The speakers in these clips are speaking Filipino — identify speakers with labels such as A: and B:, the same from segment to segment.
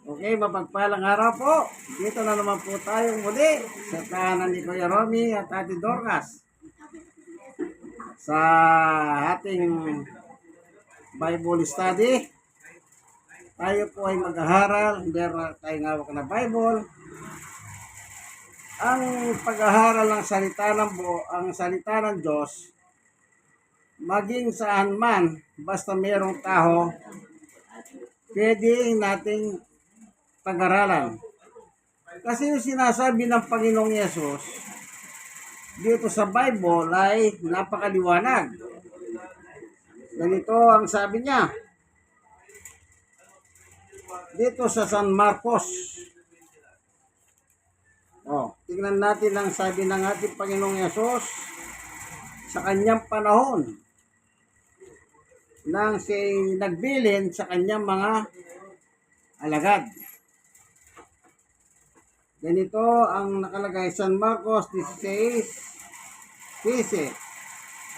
A: Okay, mapagpalang araw po. Dito na naman po tayong muli sa tahanan ni Kuya Romy at Ate Dorcas. Sa ating Bible study, tayo po ay mag-aaral. Meron tayong hawak na Bible. Ang pag-aaral ng salita ng Diyos, maging saan man, basta mayroong tao, pwede nating pag-aralan. Kasi yung sinasabi ng Panginoong Yesus dito sa Bible ay napakaliwanag. Ganito ang sabi niya dito sa San Marcos. Tingnan natin ang sabi ng ating Panginoong Yesus sa kanyang panahon nang siya nagbilin sa kanyang mga alagad. Ganito ang nakalagay, San Marcos 16:15.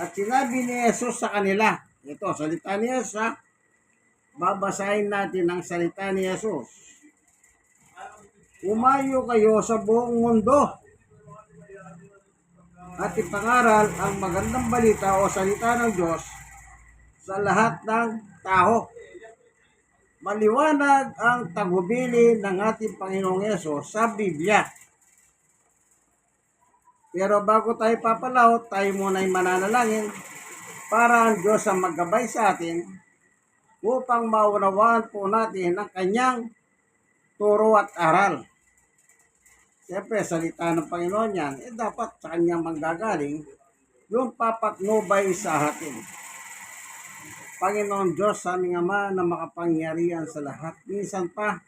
A: At sinabi ni Jesus sa kanila, ito, salita ni Jesus ha, babasahin natin ang salita ni Jesus. Umayo kayo sa buong mundo at ipangaral ang magandang balita o salita ng Diyos sa lahat ng tao. Maliwanag ang tagubilin ng ating Panginoong Yesus sa Biblia. Pero bago tayo papalaot, tayo muna ay mananalangin para ang Diyos ang maggabay sa atin upang maunawaan po natin ang kanyang turo at aral. Siyempre, salita ng Panginoon yan, dapat sa kanyang manggagaling yung papatnubay sa atin. Panginoon Diyos, sa aming Ama na makapangyarihan sa lahat. Minsan pa,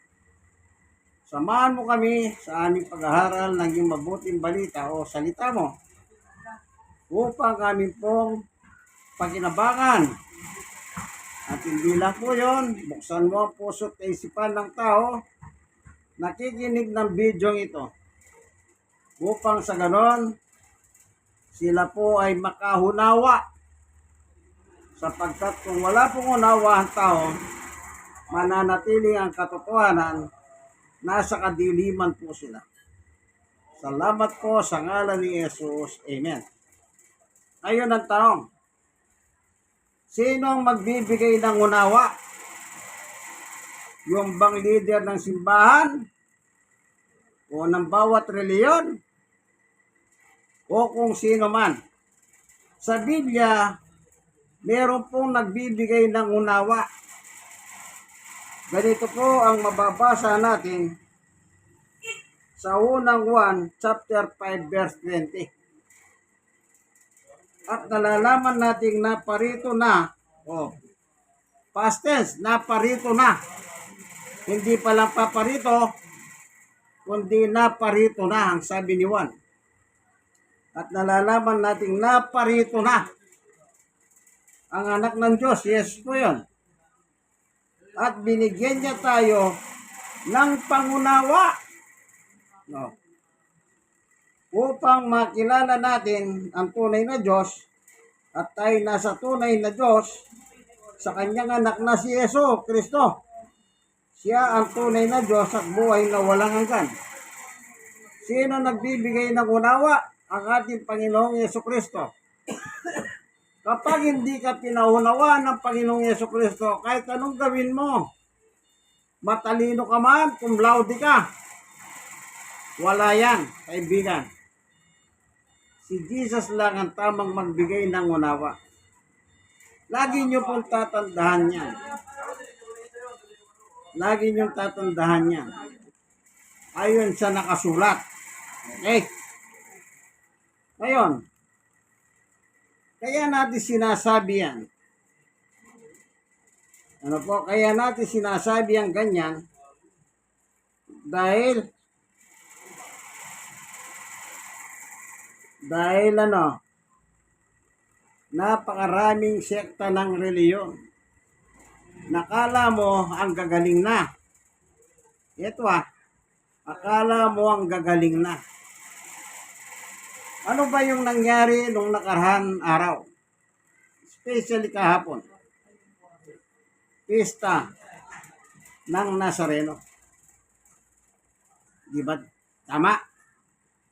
A: samahan mo kami sa aming pag-aaral ng iyong mabuting balita o salita mo upang kami pong pagkinabangan. At hindi lang po yun, buksan mo ang puso at isipan ng tao nakikinig ng video ito upang sa ganon sila po ay makahunawa. Sapagkat kung wala pong unawa ang tao, mananatili ang katotohanan, nasa kadiliman po sila. Salamat po sa ngalan ni Jesus. Amen. Ngayon ang tanong, sino ang magbibigay ng unawa? Yung bang leader ng simbahan? O ng bawat reliyon? O kung sino man? Sa Biblia, meron pong nagbibigay ng unawa. Ganito po ang mababasa natin sa unang 1, chapter 5, verse 20. At nalalaman natin na parito na, past tense, naparito na. Hindi pa lang paparito, kundi naparito na, ang sabi ni Juan. At nalalaman natin naparito na ang anak ng Diyos, yes po yun. At binigyan niya tayo ng pangunawa. Upang makilala natin ang tunay na Diyos at tayo nasa tunay na Diyos sa kanyang anak na si Yesu Kristo. Siya ang tunay na Diyos at buhay na walang hanggan. Sino nagbibigay ng unawa? Ang ating Panginoong Yesu Kristo. Kapag hindi ka pinaunawaan ng Panginoong Yesu Kristo, kahit anong gawin mo, matalino ka man, cum laude ka, wala yan, kaibigan. Si Jesus lang ang tamang magbigay ng unawa. Lagi nyo pong tatandaan yan. Lagi nyo tatandaan yan. Ayon sa nakasulat. Okay? Ngayon, kaya natin sinasabi yan. Ano po? Kaya natin sinasabi ang ganyan dahil napakaraming sekta ng reliyon. Nakala mo ang gagaling na. Ito akala mo ang gagaling na. Ano ba yung nangyari nung nakaraan araw? Especially kahapon. Pista ng Nazareno. Di ba? Tama?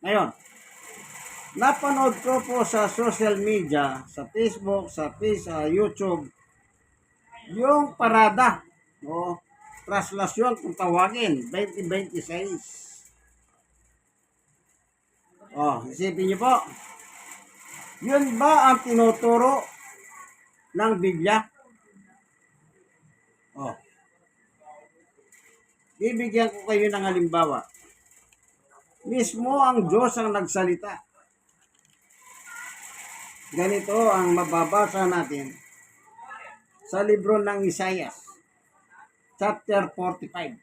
A: Ngayon, napanood ko po sa social media, sa Facebook, sa YouTube, yung parada, o traslasyon kung tawagin, 2026. Isipin niyo po, yun ba ang tinuturo ng Biblia? Bibigyan ko kayo ng halimbawa. Mismo ang Diyos ang nagsalita. Ganito ang mababasa natin sa libro ng Isaiah, chapter 45.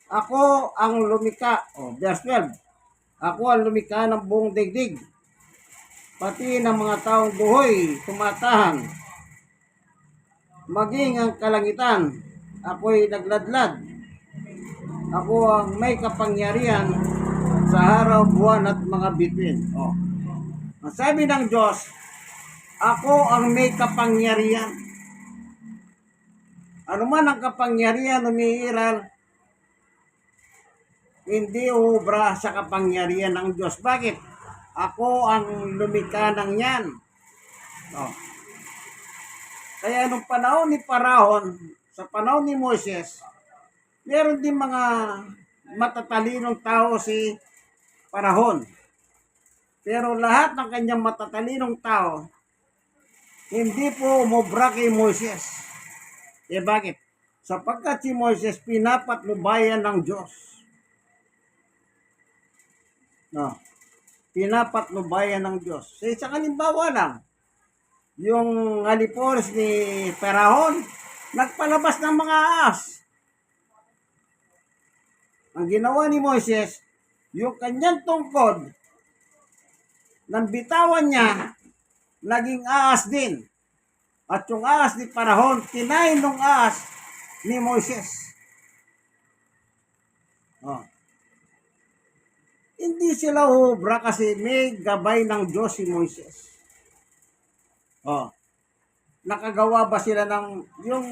A: Ako ang lumika, verse 12. Ako ang lumika ng buong daigdig, pati ng mga taong buhay tumatahan. Maging ang kalangitan, ako'y nagladlad. Ako ang may kapangyarihan sa araw, buwan at mga bituin. Ang sabi ng Diyos, ako ang may kapangyarihan. Ano man ang kapangyarihan umiiral, hindi ubra sa kapangyarihan ng Diyos. Bakit? Ako ang lumikha ng yan. Kaya nung panahon ni Parahon, sa panahon ni Moses, meron din mga matatalinong tao si Parahon. Pero lahat ng kanyang matatalinong tao, hindi po umubra kay Moses. Bakit? Sapagkat si Moses pinapatnubayan ng Diyos. Pinapatnubayan ng Diyos. Sa isang halimbawa lang, yung halipores ni Parahon, nagpalabas ng mga ahas. Ang ginawa ni Moses, yung kanyang tungkod, nang bitawan niya, naging ahas din. At yung ahas ni Parahon, kinain ng ahas ni Moses. Hindi sila ubra kasi may gabay ng Diyos si Moses. Nakagawa ba sila ng yung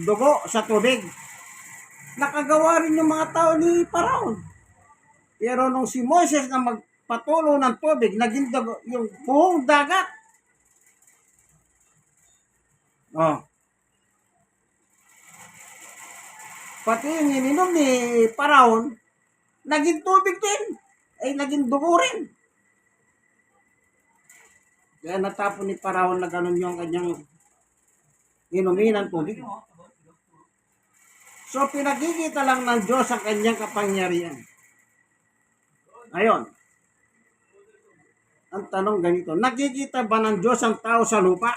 A: dugo sa tubig? Nakagawa rin yung mga tao ni Parahon. Pero nung si Moses na magpatulo ng tubig, naging dugo, yung buong dagat. Pati yung ininom ni Parahon, naging tubig din. Ay naging dugo rin. Kaya natapon ni Parahon na ganun yung kanyang inumin ng tubig. So pinagkikita lang ng Diyos ang kanyang kapangyarihan. Ngayon, ang tanong ganito, nakikita ba ng Diyos ang tao sa lupa?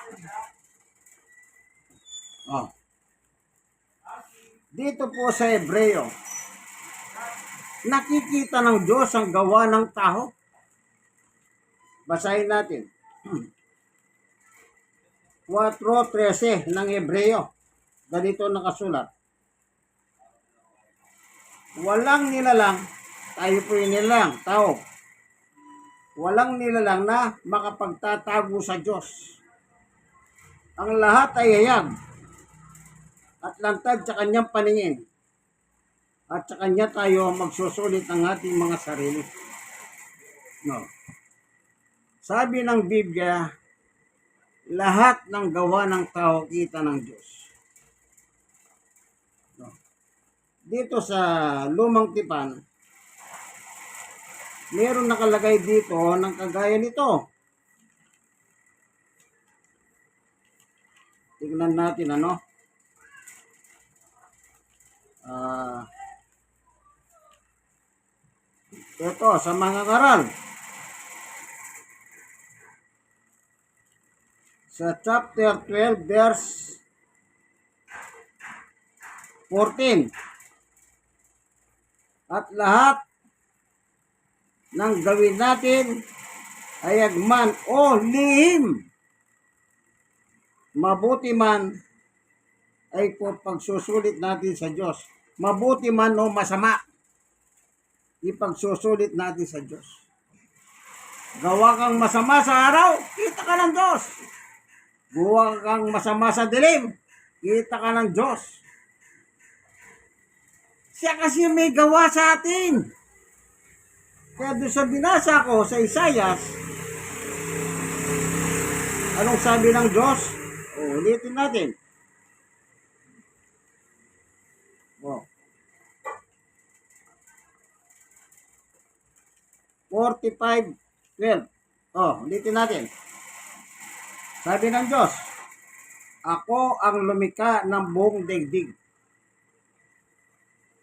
A: Dito po sa Hebreo, nakikita ng Diyos ang gawa ng tao. Basahin natin. 4:13 ng Hebreo. Ganito nakasulat. Walang nilalang, tayo po yung nilalang, tao. Walang nilalang na makapagtatago sa Diyos. Ang lahat ay hayag at lantad sa kanyang paningin. At sa kanya tayo magsusulit ng ating mga sarili. Sabi ng Biblia, lahat ng gawa ng tao kita ng Diyos. Dito sa Lumang Tipan, meron nakalagay dito ng kagaya nito. Tignan natin ito sa mga ngaral. Sa chapter 12 verse 14. At lahat ng gawin natin ay agman o lihim, mabuti man ay pagsusulit natin sa Diyos. Mabuti man o masama, ipagsusulit natin sa Diyos. Gawa kang masama sa araw, kita ka ng Diyos. Gawa kang masama sa dilim, kita ka ng Diyos. Siya kasi yung may gawa sa atin. Kaya doon sa binasa ko sa Isaias, anong sabi ng Diyos? Ulitin natin. 45:12. Ulitin natin. Sabi ng Diyos, ako ang lumikha ng buong daigdig.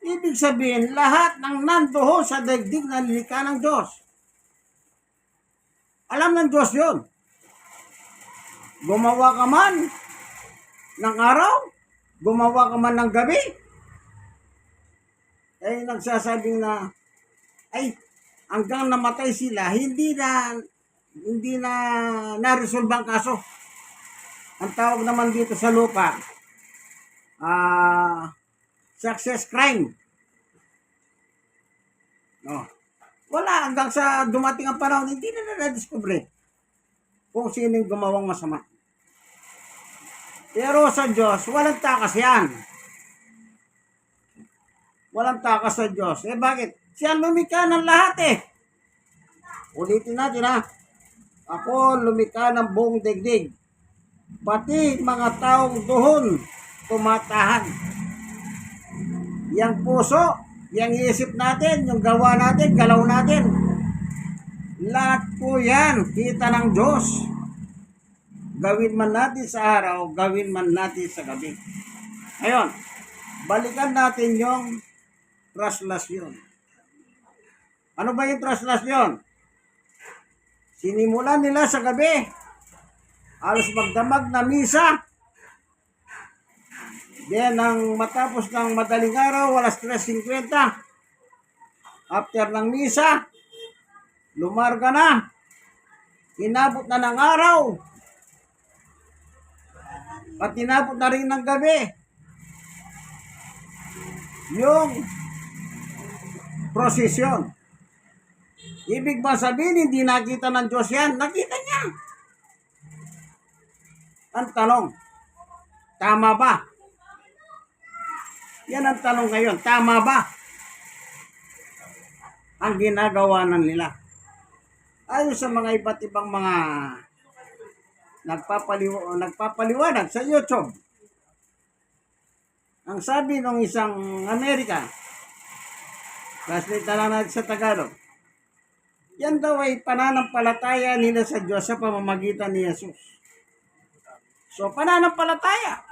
A: Ibig sabihin, lahat ng nandoon sa daigdig na nilikha ng Diyos. Alam ng Diyos yun. Gumawa ka man ng araw, gumawa ka man ng gabi, ay nagsasabing na, ay, hanggang namatay sila, hindi na na-resolve ang kaso. Ang tawag naman dito sa lupa, success crime. No. Wala, hanggang sa dumating ang panahon, hindi na na-discover kung sino yung gumawang masama. Pero sa Diyos, walang takas yan. Walang takas sa Diyos. Bakit? Siya lumikha ng lahat Ulitin natin Ako lumikha ng buong daigdig. Pati mga taong doon tumatahan. Yang puso, yang isip natin, yung gawa natin, galaw natin. Lahat po yan, kita ng Diyos. Gawin man natin sa araw, gawin man natin sa gabi. Ngayon, balikan natin yung traslasyon. Ano ba yung traslasyon? Sinimulan nila sa gabi. Alos magdamag na misa. Then, ang matapos ng madaling araw, alas 3:50. After ng misa, lumarga na. Inabot na ng araw. At inabot na rin ng gabi. Yung prosesyon. Ibig ba sabihin, hindi nakita ng Diyos yan? Nakita niya. Ang tanong, tama ba? Yan ang tanong ngayon, tama ba ang ginagawa ng nila? Ayon sa mga iba't ibang mga nagpapaliwanag sa YouTube. Ang sabi ng isang Amerika, translate na lang natin sa Tagalog, yan daw ay pananampalataya nila sa Diyos sa pamamagitan ni Jesus. So, pananampalataya.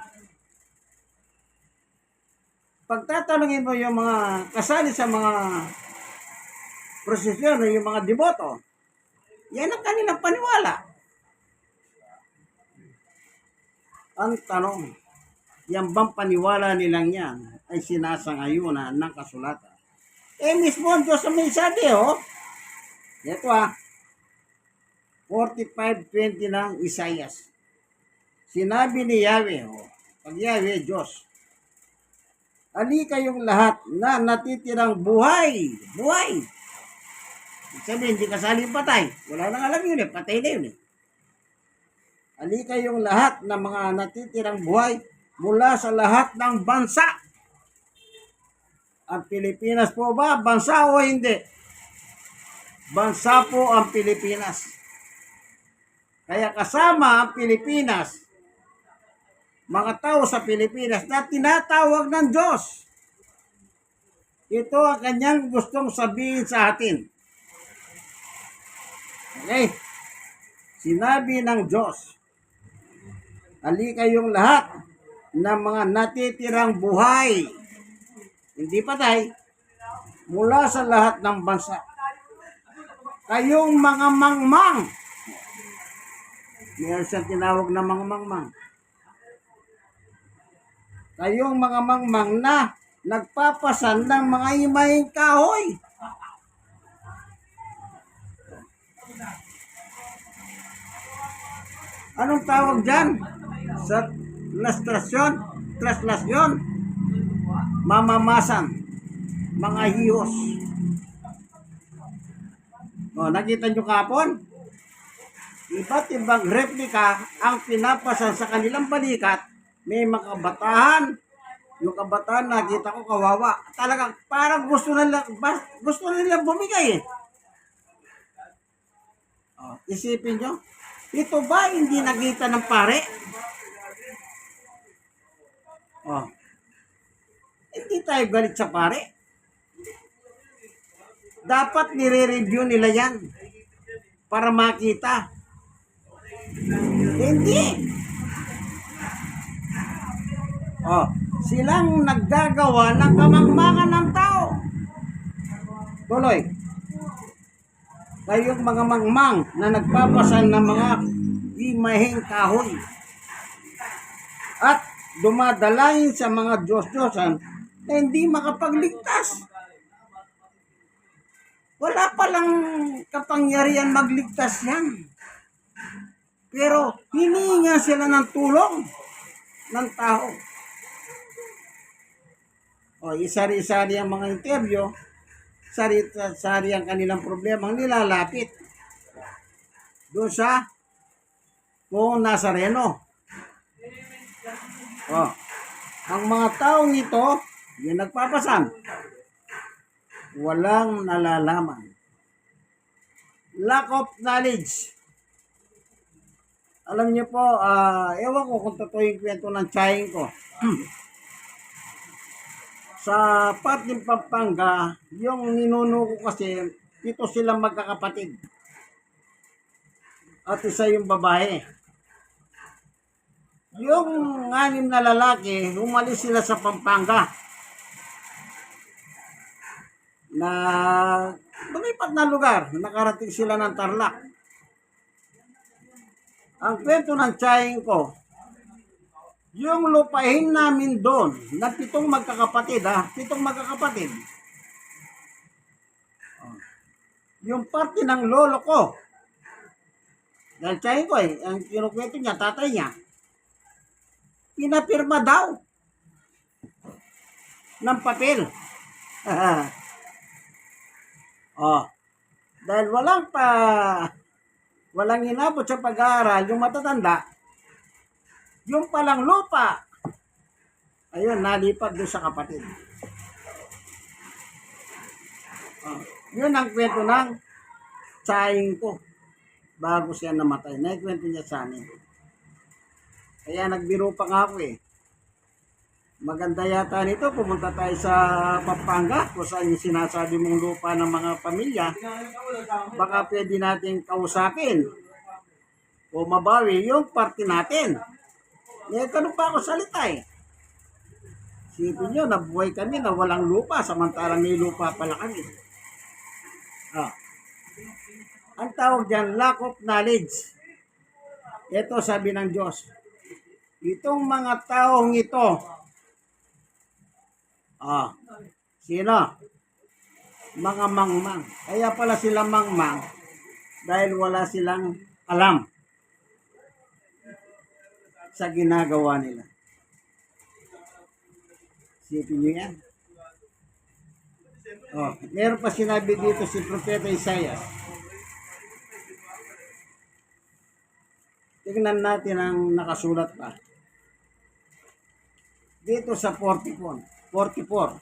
A: Pagtatanungin mo yung mga kasali sa mga prosesyon, yung mga deboto, yan ang kanilang paniwala. Ang tanong, yan bang paniwala nilang yan ay sinasangayunan ng kasulatan? Mismo ang Diyos ang may sabi, Ito 45:20 ng Isaias. Sinabi ni Yahweh, pag Yahweh, Diyos, ali kayong lahat na natitirang buhay. Buhay. Sabi, hindi kasaling patay. Wala nang alam yun patay na yun Ali kayong lahat na mga natitirang buhay mula sa lahat ng bansa. Ang Pilipinas po ba? Bansa o hindi? Bansa po ang Pilipinas. Kaya kasama ang Pilipinas, mga tao sa Pilipinas na tinatawag ng Diyos. Ito ang kanyang gustong sabihin sa atin. Okay? Sinabi ng Diyos, ali kayong lahat ng mga natitirang buhay, hindi patay, mula sa lahat ng bansa. Kayong mga mangmang. Meron siyang tinawag na mga mangmang. Kayong mga mangmang na nagpapasan ng mga imayeng kahoy. Anong tawag dyan? Sa traslasyon, mamamasan, mga hiyos. Nakita nyo kapon? Iba't ibang replika ang pinapasan sa kanilang balikat. May mga batahan, Yung kabataan, nakita ko kawawa. Talagang parang gusto nila bumigay eh. Oh, isipin nyo, ito ba hindi nakita ng pare? Oh, hindi tayo galit sa pare. Dapat nire-review nila yan para makita. Hindi. Oh, silang naggagawa ng kamangmangan ng tao. Tuloy. Kayong mga mangmang na nagpapasan ng mga imaheng kahoy at dumadalayin sa mga Diyos-Diyosan na hindi makapagligtas. Wala palang kapangyarihan magligtas yan. Pero hinihinga sila ng tulong ng tao. O, isari-isari ang mga interview, sari ang kanilang problema, ang nilalapit doon sa kung Nazareno. O, ang mga taong ito, yung nagpapasan, walang nalalaman. Lack of knowledge. Alam niyo po, ewan ko kung totoo yung kwento ng tiyahing ko. Sa part ng Pampanga, yung ninuno ko kasi, ito silang magkakapatid. At isa yung babae. Yung 6 na lalaki, umalis sila sa Pampanga. Na lumipat na lugar, nakarating sila ng Tarlac. Ang kwento ng tiyahing ko, yung lupain namin doon, na 7 magkakapatid, 7 magkakapatid. Yung parte ng lolo ko, dahil tiyahing ko ang kinukwento niya, tatay niya, pinapirma daw ng papel. Dahil walang inabot sa pag-aaral, yung matatanda, yung palang lupa, ayun, nalipat doon sa kapatid. Yun ang kwento ng tiyahing ko bago siya namatay. Naikwento niya sa amin. Kaya nagbiro pa nga ako eh. Maganda yata nito, pumunta tayo sa Pampanga, kung saan yung sinasabi mong lupa ng mga pamilya. Baka pwede natin kausapin o mabawi yung parte natin. Ganun pa ako salita eh. Sipin nyo, nabuhay kami na walang lupa, samantalang may lupa pala kami. Ang tawag dyan, lack of knowledge. Ito sabi ng Diyos, itong mga taong ito, sino? Mga mangmang. Kaya pala sila mangmang dahil wala silang alam sa ginagawa nila. Sipin nyo yan. Meron pa sinabi dito si Propeta Isaiah. Tingnan natin ang nakasulat pa. Dito sa 44.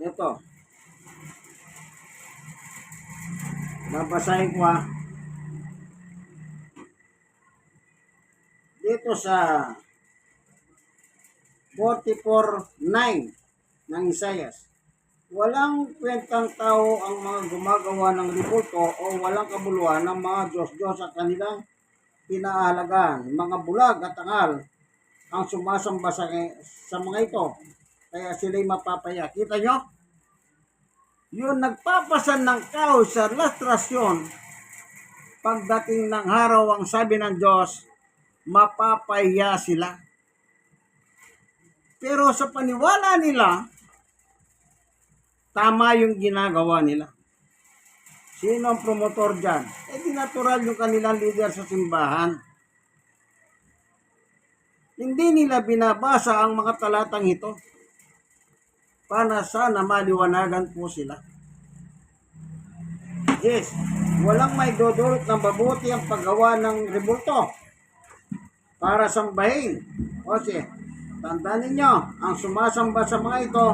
A: Ito. Babasahin ko dito sa 44:9 ng Isaias. Walang kwentang tao ang mga gumagawa ng ribulto o walang kabuluhan ng mga Diyos-Diyos sa kanilang pinaahalagaan. Mga bulag at angal ang sumasamba sa mga ito. Kaya sila'y mapapaya. Kita nyo? Yung nagpapasan ng kahoy sa lastrasyon, pagdating ng araw, ang sabi ng Diyos, mapapaya sila. Pero sa paniwala nila, tama yung ginagawa nila. Sino ang promotor dyan? Di natural yung kanilang leader sa simbahan. Hindi nila binabasa ang mga talatang ito para sana maliwanagan po sila. Yes, walang may dudulot ng mabuti ang paggawa ng rebulto para sambahin. O Tandaan ninyo, ang sumasamba sa mga ito,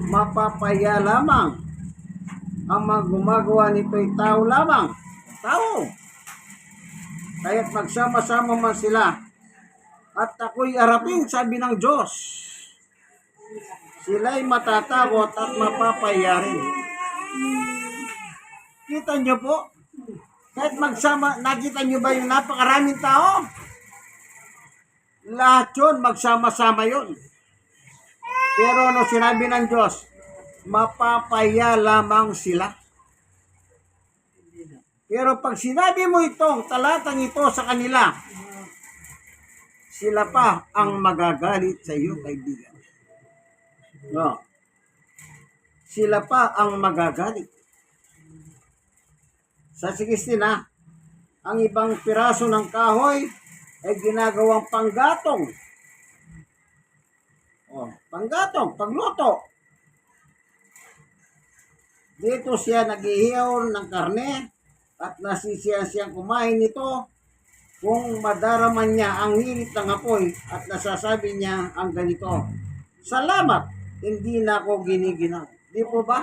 A: mapapaya lamang. Ang mga gumagawa nito'y tao lamang. Tao. Kaya't magsama-sama man sila. At ako'y harapin, sabi ng Diyos. Sila'y matatakot at mapapaya rin. Kita nyo po? Kahit magsama, nakita nyo ba yung napakaraming tao? Lahat yun, magsama-sama yun. Pero ano sinabi ng Diyos? Mapapaya lamang sila. Pero pag sinabi mo itong talatang ito sa kanila, sila pa ang magagalit sa iyo, kaibigan. No. Sila pa ang magagalit. Sa 16 ang ibang piraso ng kahoy ay ginagawang panggatong. Panggatong, pagluto. Dito siya naghihiyaw ng karne at nasisiyan siyang kumain nito kung madaraman niya ang hilit ng apoy at nasasabi niya ang ganito, salamat, hindi na ako giniginaw. Di po ba?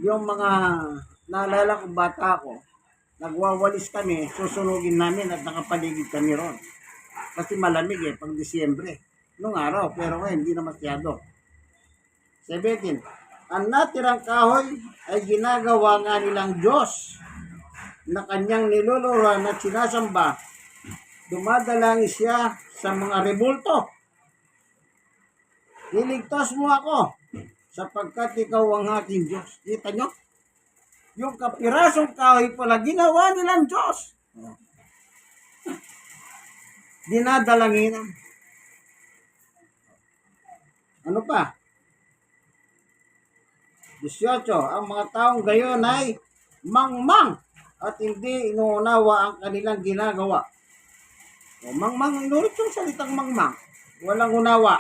A: Yung mga naalala kong bata ko, nagwawalis kami, susunugin namin at nakapaligid kami ron. Kasi malamig pag Disyembre. Nung araw, pero ngayon hindi na masyado. 17. Ang natirang kahoy ay ginagawa nga nilang Diyos na kanyang niluluran at sinasamba. Dumadalangin siya sa mga rebulto. Iligtas mo ako sapagkat ikaw ang aking Diyos. Kita nyo? Yung kapirasong kahoy pala ginawa nilang Diyos. Dinadalanginan. Ano pa? 18. Ang mga taong gayon ay mangmang at hindi inuunawa ang kanilang ginagawa. Mangmang, inulit yung salitang mangmang. Walang unawa.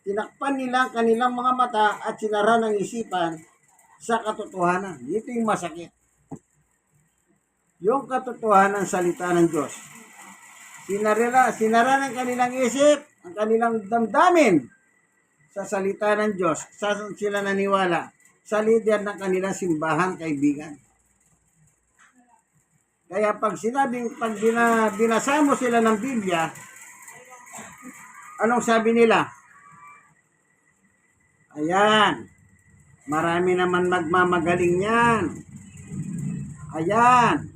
A: Tinakpan nila ang kanilang mga mata at sinara ng isipan sa katotohanan. Ito yung masakit. Yung katotohanan salita ng Diyos. Sinara ng kanilang isip, ang kanilang damdamin sa salita ng Diyos. Saan sila naniwala? Sa leader ng kanilang simbahan, kaibigan. Kaya pag binasa mo sila ng Biblia, anong sabi nila? Ayan, marami naman magmamagaling yan. Ayan,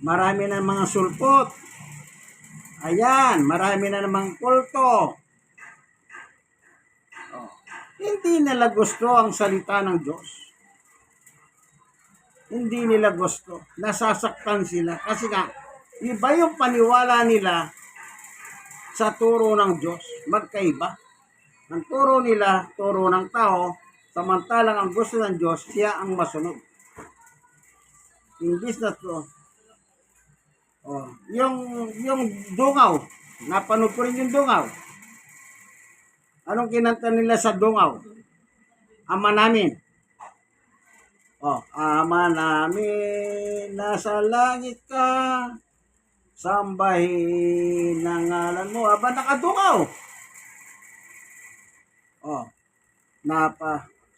A: marami na mga sulpot. Ayan, marami na namang kulto. Hindi nila gusto ang salita ng Diyos. Hindi nila gusto. Nasasaktan sila. Kasi nga, iba yung paniwala nila sa turo ng Diyos. Magkaiba. Ang turo nila, turo ng tao, samantalang ang gusto ng Diyos, siya ang masunod. Imbis na to, yung dungaw, napanood ko rin yung dungaw. Anong kinanta nila sa dungaw? Ama namin. Ama namin, nasa langit ka, sambahin ang ngalan mo. Aba, nakadungaw.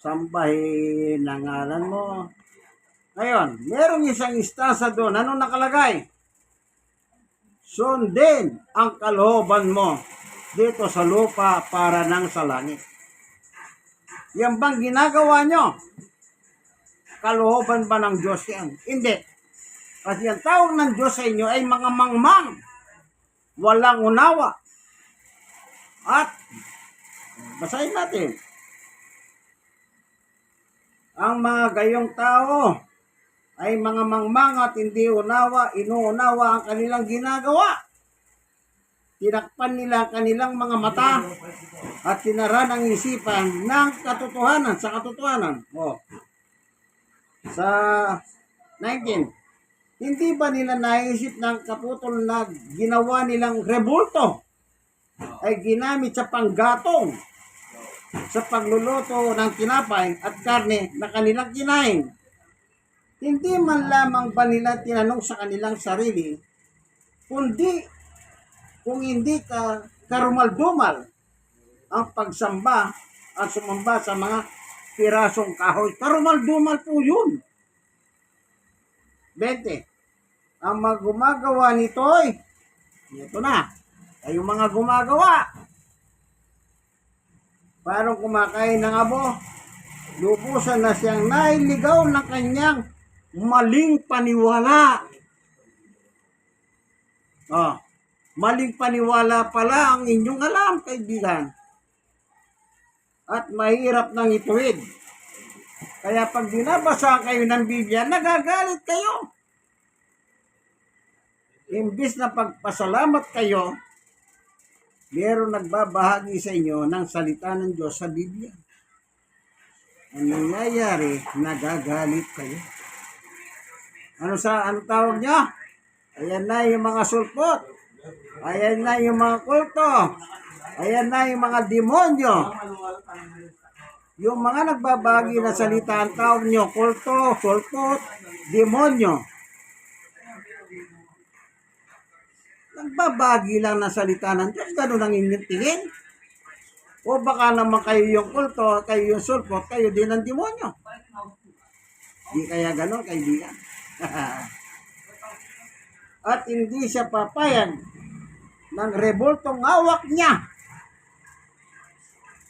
A: Sambahin ang ngalan mo. Ngayon, merong isang istasa doon. Anong nakalagay? Sundin ang kalooban mo dito sa lupa para nang sa langit. Yan bang ginagawa nyo? Kalooban ba ng Diyos yan? Hindi. Kasi ang tawag ng Diyos sa inyo ay mga mangmang. Walang unawa. At, basahin natin. Ang mga gayong tao ay mga mangmang at hindi inuunawa ang kanilang ginagawa. Tinakpan nila ang kanilang mga mata at sinara ng isipan ng katotohanan, sa katotohanan. Sa 19, hindi ba nila naisip ng kaputol na ginawa nilang rebulto ay ginamit sa panggatong sa pagluluto ng tinapay at karne na kanilang kinain? Hindi man lamang ba nila tinanong sa kanilang sarili, kundi kung hindi ka karumal-dumal ang pagsamba at sumamba sa mga pirasong kahoy. Karumal-dumal po yun. 20. Ang mga gumagawa nito ay, ito na, kayong mga gumagawa. Parang kumakain ng abo, lubusan na siyang nailigaw ng kanyang maling paniwala. Maling paniwala pala ang inyong alam, kaibigan. At mahirap nang ituwid. Kaya pag binabasa kayo ng Biblia, nagagalit kayo. Imbis na pagpasalamat kayo, meron nagbabahagi sa inyo ng salita ng Diyos sa Biblia. Ang nangyayari, nagagalit kayo. Ano tawag niya? Ayan na yung mga sulpot. Ayan na yung mga kulto. Ayan na yung mga demonyo. Yung mga nagbabahagi na salita, ang tawag nyo, kulto, sulpot, demonyo. Nagbabahagi lang ng salita ng Diyos, ganun ang inyong tingin. O baka naman kayo yung kulto, kayo yung sulpot, kayo din ang demonyo. Di kaya ganun, kaibigan. At hindi siya papayag ng revoltong hawak niya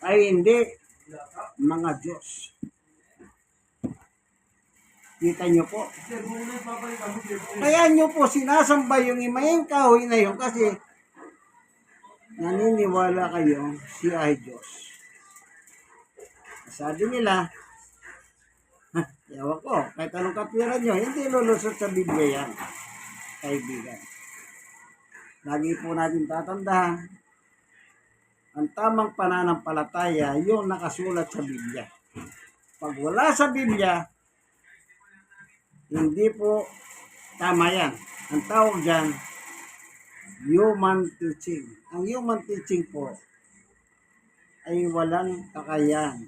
A: ay hindi mga Diyos. Kita nyo po. Kaya nyo po sinasamba yung imayang kahoy na yun kasi naniniwala kayo siya ay Diyos. Sabi nila, yawa ko, kahit anong katwiran nyo, hindi lulusot sa Biblia yan, kaibigan. Lagi po natin tatandaan, ang tamang pananampalataya, yung nakasulat sa Biblia. Pag wala sa Biblia, hindi po tama yan. Ang tawag dyan, human teaching. Ang human teaching po ay walang kakayahan.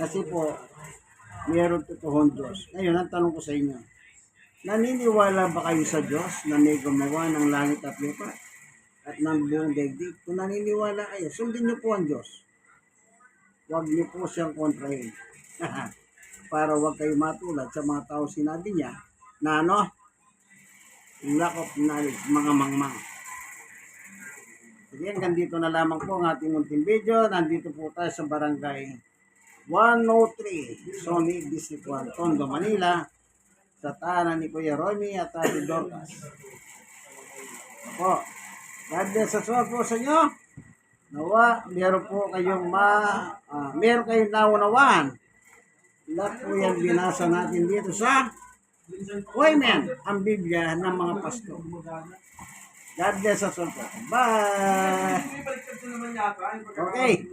A: Kasi po, mayroon totoong Diyos. Ngayon, ang tanong ko sa inyo, naniniwala ba kayo sa Diyos na may gumawa ng langit at lupa at ng buong daigdig? Kung naniniwala kayo, sundin niyo po ang Diyos. Huwag niyo po siyang kontrahin. Para huwag kayo matulad sa mga tao sinabi niya na lack of knowledge, mga mangmang. Sige, hanggang dito na lamang po ang ating munting video. Nandito po tayo sa barangay 103, Sony District 1, Tondo, Manila, sa tahanan ni Kuya Romy at Ate Dorcas. Po, God bless us all po sa inyo. Nawa, meron po kayong meron kayong naunawaan. Lahat po yan binasa natin dito sa Women, ang Biblia ng mga pasto. God bless us all. Bye! Okay.